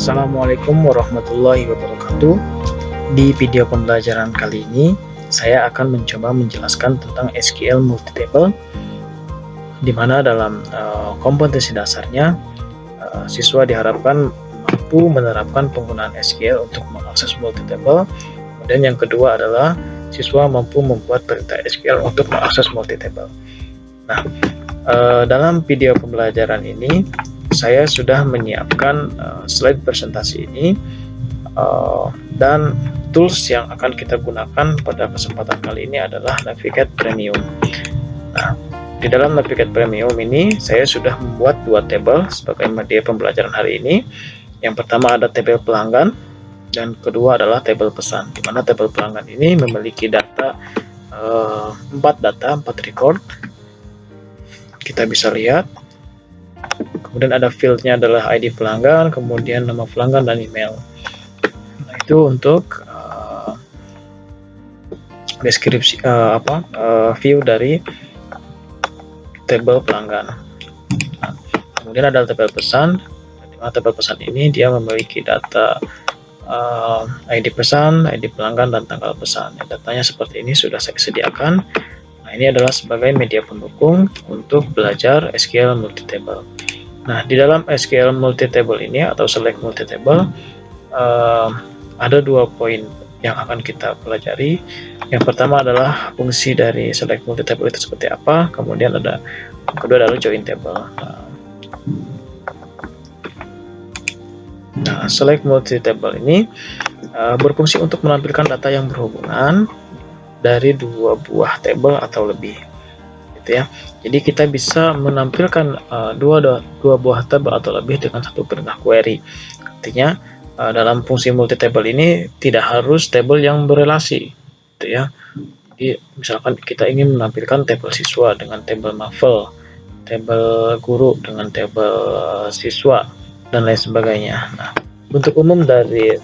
Assalamualaikum warahmatullahi wabarakatuh. Di video pembelajaran kali ini, saya akan mencoba menjelaskan tentang SQL Multitable, di mana dalam kompetensi dasarnya, siswa diharapkan mampu menerapkan penggunaan SQL untuk mengakses multitable. Kemudian yang kedua adalah siswa mampu membuat perintah SQL untuk mengakses multitable. Nah, dalam video pembelajaran ini, saya sudah menyiapkan slide presentasi ini dan tools yang akan kita gunakan pada kesempatan kali ini adalah Navigate Premium. Nah, di dalam Navigate Premium ini saya sudah membuat dua tabel sebagai media pembelajaran hari ini. Yang pertama ada tabel pelanggan dan kedua adalah tabel pesan, di mana tabel pelanggan ini memiliki data 4 record. Kita bisa lihat. Kemudian ada fieldnya adalah ID pelanggan, kemudian nama pelanggan dan email. Nah, itu untuk deskripsi view dari tabel pelanggan. Nah, kemudian ada tabel pesan. Di mana tabel pesan ini dia memiliki data ID pesan, ID pelanggan dan tanggal pesan. Datanya seperti ini sudah saya sediakan. Nah, ini adalah sebagai media pendukung untuk belajar SQL Multitable. Nah, di dalam SQL Multitable ini atau Select Multitable ada dua poin yang akan kita pelajari. Yang pertama adalah fungsi dari Select Multitable itu seperti apa. Kemudian yang kedua adalah Join Table. Nah, Select Multitable ini berfungsi untuk menampilkan data yang berhubungan dari dua buah tabel atau lebih, gitu ya. Jadi kita bisa menampilkan dua buah tabel atau lebih dengan satu perintah query. Artinya dalam fungsi multitable ini tidak harus tabel yang berelasi, gitu ya. Jadi misalkan kita ingin menampilkan tabel siswa dengan tabel Mafel, tabel guru dengan tabel siswa dan lain sebagainya. Nah, bentuk umum dari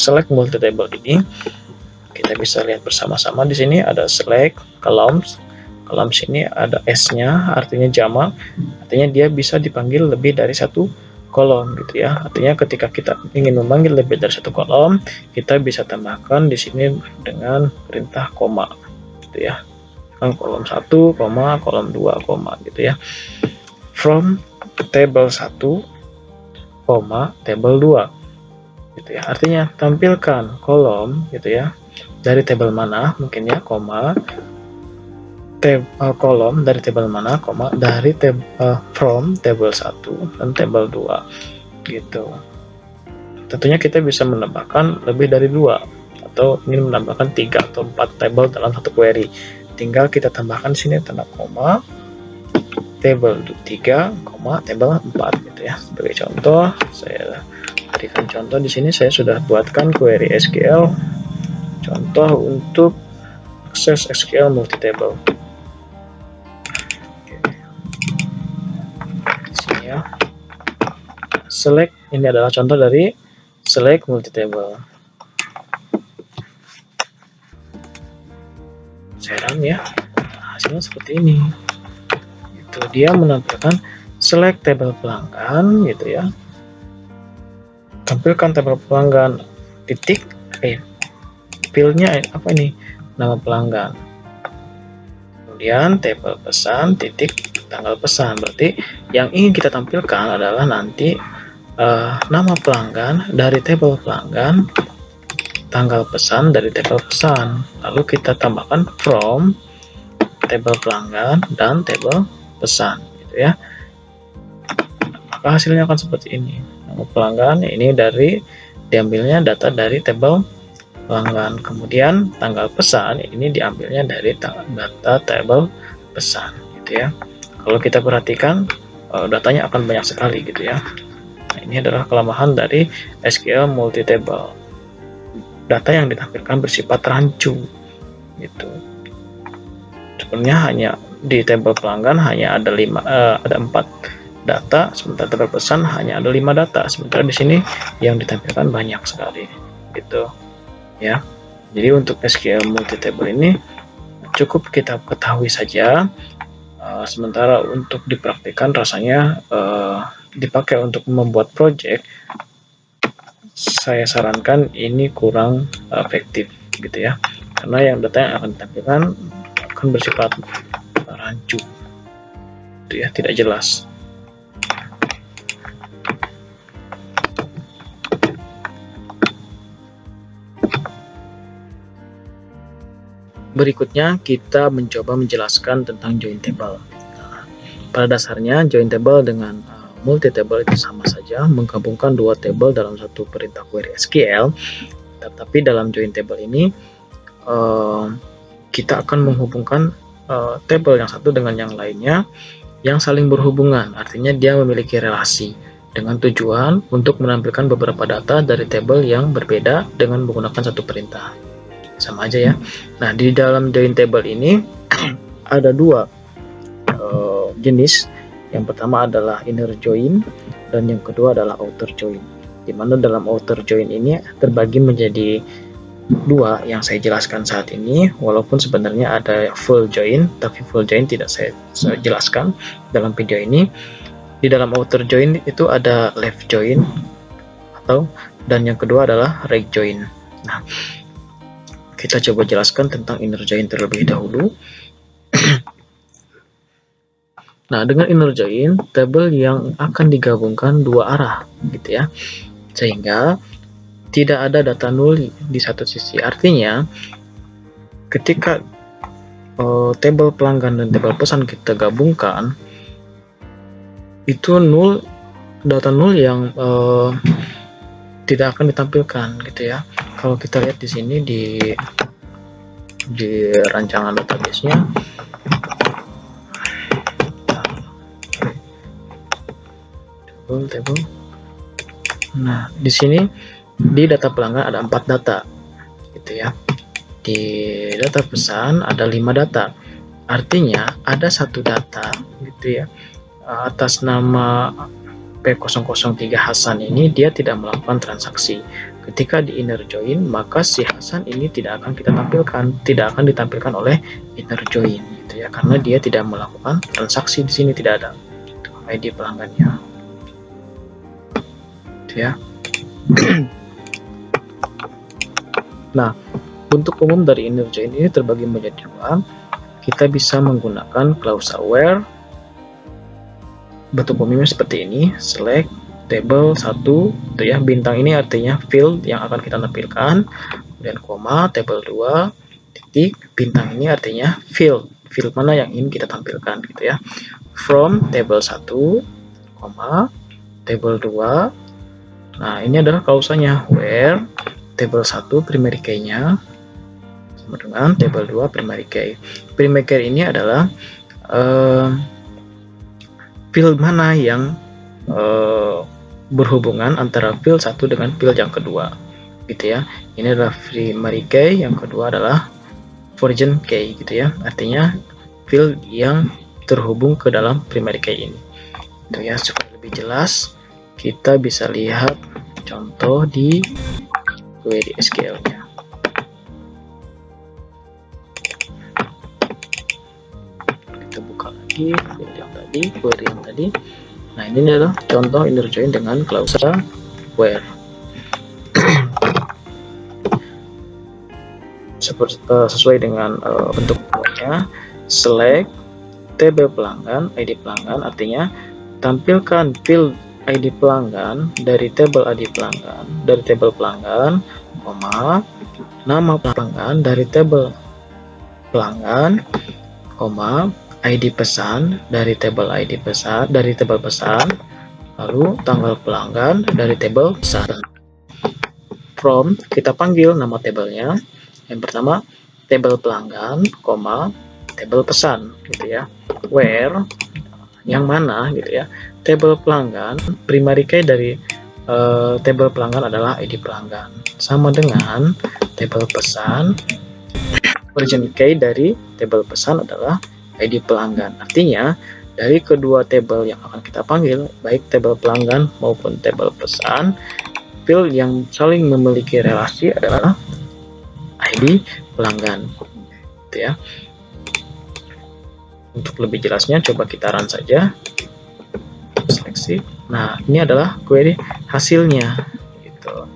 Select Multitable ini kita bisa lihat bersama-sama. Di sini ada select columns. Columns ini ada S-nya, artinya jamak. Artinya dia bisa dipanggil lebih dari satu kolom, gitu ya. Artinya ketika kita ingin memanggil lebih dari satu kolom, kita bisa tambahkan di sini dengan perintah koma, gitu ya. Kolom 1, kolom 2, gitu ya. From table 1, table 2, gitu ya. Artinya tampilkan kolom, gitu ya, dari tabel mana, mungkin ya, kolom dari tabel mana, dari from table 1 dan table 2, gitu. Tentunya kita bisa menambahkan lebih dari 2 atau ingin menambahkan 3 atau 4 tabel dalam satu query. Tinggal kita tambahkan sini tanda koma, table 3, table 4, gitu ya. Sebagai contoh, saya berikan contoh di sini. Saya sudah buatkan query SQL contoh untuk akses SQL Multitable. Di sini ya. Select ini adalah contoh dari Select Multitable. Saya run ya. Nah, hasilnya seperti ini. Itu dia menampilkan select tabel pelanggan, gitu ya. Tampilkan tabel pelanggan titik fieldnya apa ini, nama pelanggan. Kemudian tabel pesan titik tanggal pesan. Berarti yang ingin kita tampilkan adalah nanti nama pelanggan dari tabel pelanggan, tanggal pesan dari tabel pesan. Lalu kita tambahkan from tabel pelanggan dan tabel pesan, gitu ya. Maka hasilnya akan seperti ini. Nama pelanggan ini diambilnya data dari tabel pelanggan, kemudian tanggal pesan ini diambilnya dari data tabel pesan, gitu ya. Kalau kita perhatikan datanya akan banyak sekali, gitu ya. Nah, ini adalah kelemahan dari SQL Multitable. Data yang ditampilkan bersifat rancu, gitu. Sebenarnya hanya di tabel pelanggan hanya ada 4 data, sementara tabel pesan hanya ada 5 data. Sementara di sini yang ditampilkan banyak sekali, gitu ya. Jadi untuk SQL Multitable ini cukup kita ketahui saja, sementara untuk dipraktikkan rasanya dipakai untuk membuat project, saya sarankan ini kurang efektif gitu ya, karena yang data yang akan ditampilkan akan bersifat rancu gitu ya, tidak jelas. Berikutnya kita mencoba menjelaskan tentang join table. Nah, pada dasarnya join table dengan multi table itu sama saja, menggabungkan dua table dalam satu perintah query SQL. Tetapi dalam join table ini kita akan menghubungkan table yang satu dengan yang lainnya yang saling berhubungan, artinya dia memiliki relasi dengan tujuan untuk menampilkan beberapa data dari table yang berbeda dengan menggunakan satu perintah. Sama aja ya. Nah, di dalam join table ini ada dua jenis. Yang pertama adalah inner join dan yang kedua adalah outer join. Di mana dalam outer join ini terbagi menjadi dua yang saya jelaskan saat ini, walaupun sebenarnya ada full join, tapi full join tidak saya jelaskan dalam video ini. Di dalam outer join itu ada left join dan yang kedua adalah right join. Nah, kita coba jelaskan tentang inner join terlebih dahulu. Nah, dengan inner join, tabel yang akan digabungkan dua arah gitu ya, sehingga tidak ada data nul di satu sisi. Artinya ketika tabel pelanggan dan tabel pesan kita gabungkan, itu data nul yang tidak akan ditampilkan gitu ya. Kalau kita lihat di sini di rancangan database-nya, table. Nah, di sini di data pelanggan ada 4 data gitu ya. Di data pesan ada 5 data. Artinya ada satu data gitu ya, atas nama P003 Hasan ini dia tidak melakukan transaksi. Ketika di inner join, maka si Hasan ini tidak akan kita tampilkan, tidak akan ditampilkan oleh inner join gitu ya, karena dia tidak melakukan transaksi. Di sini tidak ada ID pelanggannya gitu ya. Nah, untuk umum dari inner join ini terbagi menjadi dua. Kita bisa menggunakan klausa where. Bentuk umumnya seperti ini, select table 1 itu ya, bintang ini artinya field yang akan kita tampilkan, kemudian koma, table 2 titik, bintang ini artinya field mana yang ingin kita tampilkan gitu ya. From table 1, koma, table 2. Nah, ini adalah klausanya, where table 1 primary key-nya sama dengan table 2 primary key. Primary key ini adalah field mana yang berhubungan antara field 1 dengan field yang kedua gitu ya. Ini adalah primary key, yang kedua adalah origin key gitu ya, artinya field yang terhubung ke dalam primary key ini itu ya. Supaya lebih jelas kita bisa lihat contoh di query SQL nya. Kita buka lagi query yang tadi. Nah, ini adalah contoh inner join dengan klausa where. Sesuai dengan bentuknya, select table pelanggan, ID pelanggan, artinya tampilkan field ID pelanggan dari table ID pelanggan, koma, nama pelanggan dari table pelanggan, koma, ID pesan dari table pesan, lalu tanggal pelanggan dari table pesan. From, kita panggil nama tabelnya. Yang pertama table pelanggan, koma, table pesan gitu ya. Where, yang mana gitu ya. Table pelanggan, primary key dari table pelanggan adalah ID pelanggan, sama dengan table pesan, origin key dari table pesan adalah ID pelanggan. Artinya dari kedua table yang akan kita panggil, baik table pelanggan maupun table pesan, field yang saling memiliki relasi adalah ID pelanggan gitu ya. Untuk lebih jelasnya coba kita run saja, seleksi. Nah, ini adalah query hasilnya, gitu,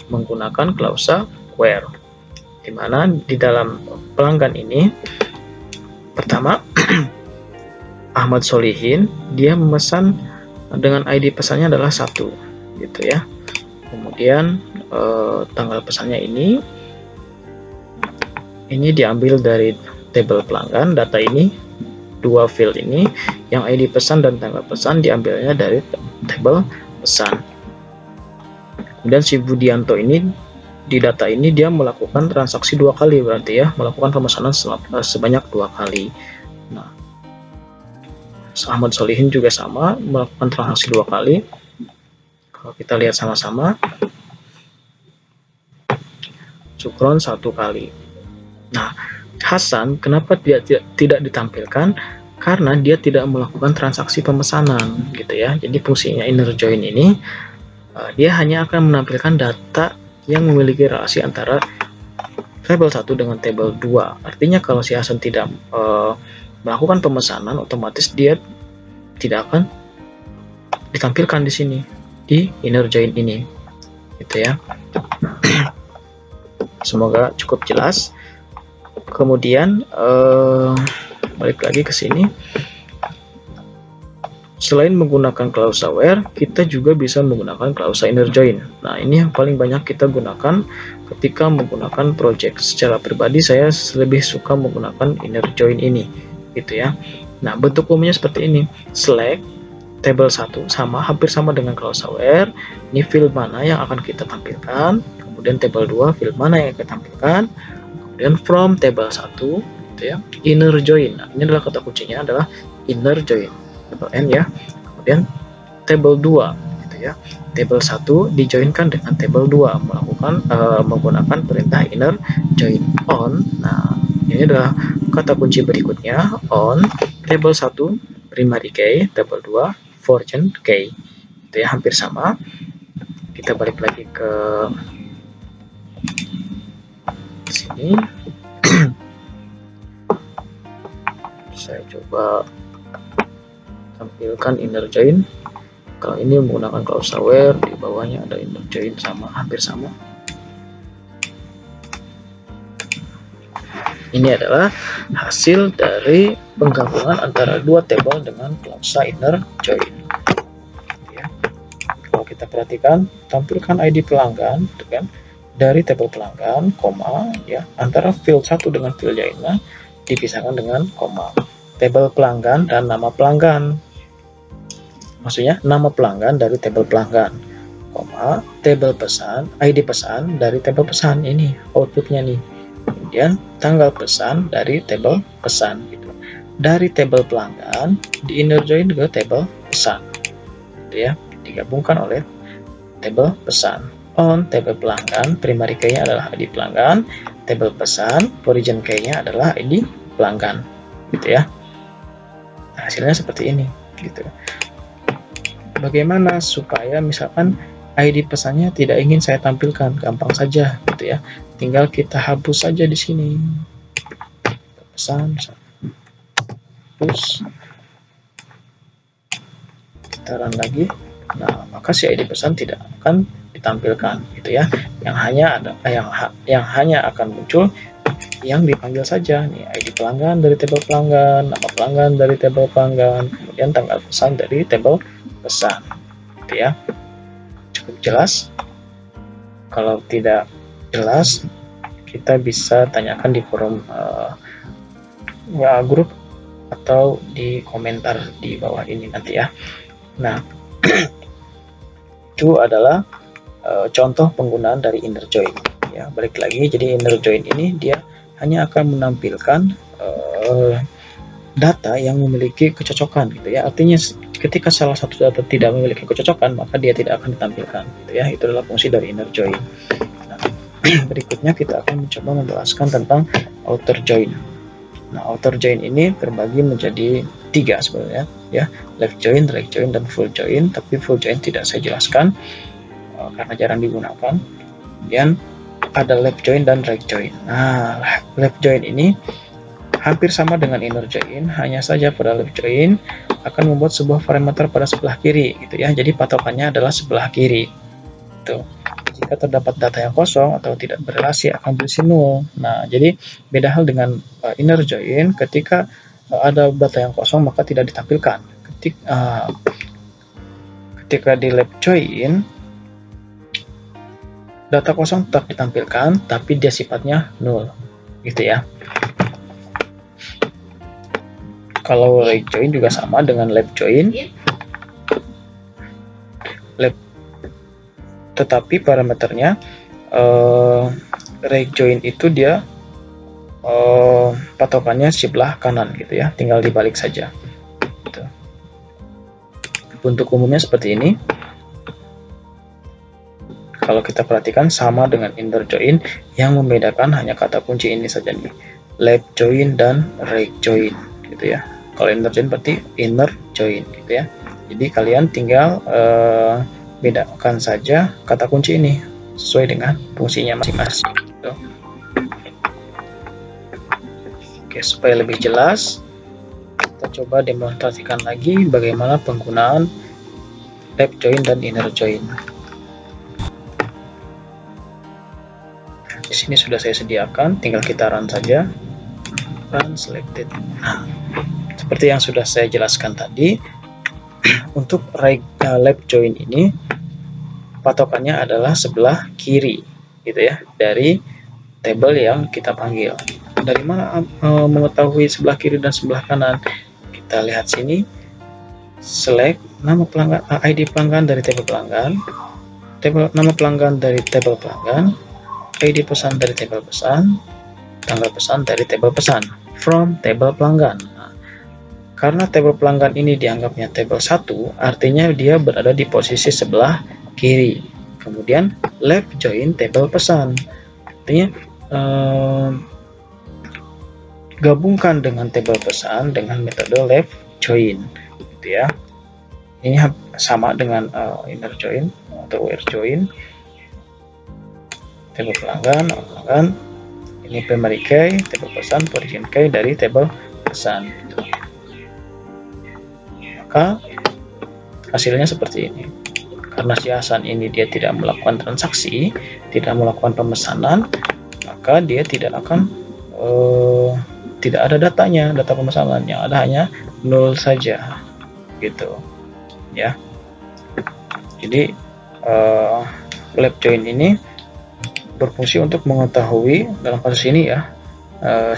menggunakan klausa where, dimana di dalam pelanggan ini pertama Ahmad Solihin, dia memesan dengan ID pesannya adalah 1, gitu ya. Kemudian tanggal pesannya ini diambil dari tabel pelanggan. Data ini, dua field ini, yang ID pesan dan tanggal pesan diambilnya dari tabel pesan. Kemudian si Budianto ini, di data ini dia melakukan transaksi 2 kali, berarti ya, melakukan pemesanan sebanyak 2 kali. Nah, Ahmad Solihin juga sama, melakukan transaksi 2 kali. Kalau kita lihat sama-sama, Sukron 1 kali. Nah, Hasan kenapa dia tidak ditampilkan? Karena dia tidak melakukan transaksi pemesanan, gitu ya. Jadi fungsinya inner join ini, dia hanya akan menampilkan data yang memiliki relasi antara tabel 1 dengan tabel 2. Artinya kalau si Hasan tidak melakukan pemesanan, otomatis dia tidak akan ditampilkan di sini, di inner join ini, gitu ya. Semoga cukup jelas. Kemudian balik lagi ke sini. Selain menggunakan klausa where, kita juga bisa menggunakan klausa inner join. Nah, ini yang paling banyak kita gunakan ketika menggunakan project. Secara pribadi saya lebih suka menggunakan inner join ini, gitu ya. Nah, bentuk umumnya seperti ini. Select table 1 hampir sama dengan klausa where. Ini field mana yang akan kita tampilkan. Kemudian table 2 field mana yang kita tampilkan. Kemudian from table 1, gitu ya, inner join. Nah, ini adalah kata kuncinya adalah inner join, table N ya. Kemudian table 2, gitu ya, table 1 dijoinkan dengan table 2 menggunakan perintah inner join on. Nah, ini adalah kata kunci berikutnya, on table 1 primary key, table 2 fortune key, itu ya, hampir sama. Kita balik lagi ke sini. Saya coba tampilkan inner join. Kalau ini menggunakan klausa where, di bawahnya ada inner join, sama, hampir sama. Ini adalah hasil dari penggabungan antara dua table dengan klausa inner join. Ya. Kalau kita perhatikan, tampilkan ID pelanggan, gitu kan, dari tabel pelanggan, koma, ya, antara field 1 dengan field lainnya dipisahkan dengan koma. Tabel pelanggan dan nama pelanggan, maksudnya nama pelanggan dari tabel pelanggan, koma, tabel pesan, ID pesan dari tabel pesan, ini outputnya nih. Kemudian tanggal pesan dari tabel pesan, gitu. Dari tabel pelanggan di inner join ke tabel pesan, gitu ya, digabungkan oleh tabel pesan. On tabel pelanggan, primary key-nya adalah ID pelanggan, tabel pesan, origin key-nya adalah ID pelanggan, gitu ya. Nah, hasilnya seperti ini, gitu. Bagaimana supaya misalkan ID pesannya tidak ingin saya tampilkan? Gampang saja, gitu ya. Tinggal kita hapus saja di sini. Pesan, hapus. Kita run lagi. Nah, maka si ID pesan tidak akan ditampilkan, gitu ya. Yang hanya akan muncul yang dipanggil saja nih, ID pelanggan dari tabel pelanggan, nama pelanggan dari tabel pelanggan, kemudian tanggal pesan dari tabel pesan, gitu ya. Cukup jelas? Kalau tidak jelas, kita bisa tanyakan di forum WA grup atau di komentar di bawah ini nanti ya. Nah, itu adalah contoh penggunaan dari inner join ya. Balik lagi, jadi inner join ini dia hanya akan menampilkan data yang memiliki kecocokan, gitu ya. Artinya ketika salah satu data tidak memiliki kecocokan, maka dia tidak akan ditampilkan, gitu ya. Itu adalah fungsi dari inner join. Nah, berikutnya kita akan mencoba menjelaskan tentang outer join. Nah, outer join ini terbagi menjadi 3 sebenarnya ya, left join, right join, dan full join. Tapi full join tidak saya jelaskan karena jarang digunakan. Kemudian ada left join dan right join. Nah, left join ini hampir sama dengan inner join, hanya saja pada left join akan membuat sebuah parameter pada sebelah kiri gitu ya. Jadi patokannya adalah sebelah kiri. Tuh. Jika terdapat data yang kosong atau tidak berrelasi akan berisi nol. Nah, jadi beda hal dengan inner join. Ketika ada data yang kosong maka tidak ditampilkan. Ketika di left join, data kosong tetap ditampilkan, tapi dia sifatnya nol, gitu ya. Kalau right join juga sama dengan left join, tetapi parameternya right join itu dia patokannya sebelah kanan gitu ya, tinggal dibalik saja. Gitu. Untuk umumnya seperti ini. Kalau kita perhatikan sama dengan inner join, yang membedakan hanya kata kunci ini saja nih, left join dan right join gitu ya. Kalau inner join berarti inner join gitu ya. Jadi kalian tinggal bedakan saja kata kunci ini sesuai dengan fungsinya masing-masing gitu. Oke, supaya lebih jelas kita coba demonstrasikan lagi bagaimana penggunaan left join dan inner join. Di sini sudah saya sediakan, tinggal kita run saja. Run selected. Nah, seperti yang sudah saya jelaskan tadi, untuk left join ini patokannya adalah sebelah kiri, gitu ya, dari tabel yang kita panggil. Dari mana mengetahui sebelah kiri dan sebelah kanan? Kita lihat sini, select nama pelanggan, ID pelanggan dari tabel pelanggan, nama pelanggan dari tabel pelanggan, ID pesan dari tabel pesan, tanggal pesan dari tabel pesan, from tabel pelanggan. Nah, karena tabel pelanggan ini dianggapnya tabel 1, artinya dia berada di posisi sebelah kiri. Kemudian left join tabel pesan, artinya gabungkan dengan tabel pesan dengan metode left join, gitu ya. Ini sama dengan inner join atau where join. Tabel pelanggan, ini primary key, tabel pesan, origin key dari tabel pesan. Maka hasilnya seperti ini. Karena si Hasan ini dia tidak melakukan transaksi, tidak melakukan pemesanan, maka dia tidak akan tidak ada datanya, data pemesanan, yang ada hanya 0 saja, gitu ya. Jadi left join ini berfungsi untuk mengetahui dalam kasus ini ya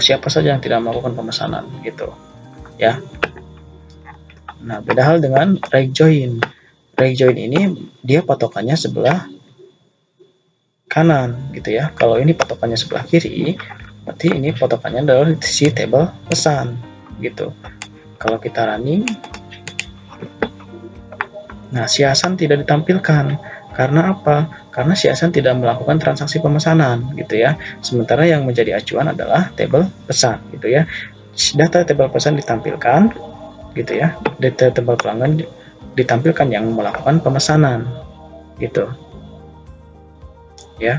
siapa saja yang tidak melakukan pemesanan gitu ya. Nah, beda hal dengan right join. Right join ini dia patokannya sebelah kanan gitu ya. Kalau ini patokannya sebelah kiri, berarti ini patokannya adalah si tabel pesan gitu. Kalau kita running, nah si Hasan tidak ditampilkan. Karena apa? Karena si Hasan tidak melakukan transaksi pemesanan gitu ya. Sementara yang menjadi acuan adalah tabel pesan gitu ya. Data tabel pesan ditampilkan gitu ya. Data tabel pelanggan ditampilkan yang melakukan pemesanan gitu. Ya.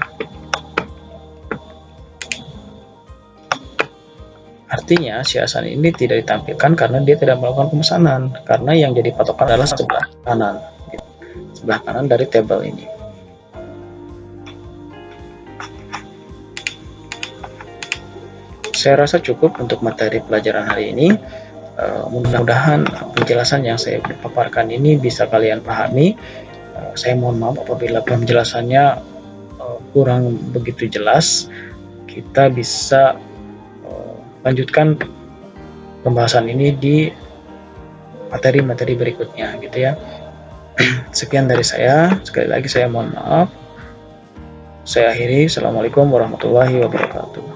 Artinya si Hasan ini tidak ditampilkan karena dia tidak melakukan pemesanan, karena yang jadi patokan adalah sebelah kanan. Sebelah kanan dari tabel ini. Saya rasa cukup untuk materi pelajaran hari ini. Mudah-mudahan penjelasan yang saya paparkan ini bisa kalian pahami. Saya mohon maaf apabila penjelasannya kurang begitu jelas. Kita bisa lanjutkan pembahasan ini di materi-materi berikutnya gitu ya. Sekian dari saya, sekali lagi saya mohon maaf. Saya akhiri. Assalamualaikum warahmatullahi wabarakatuh.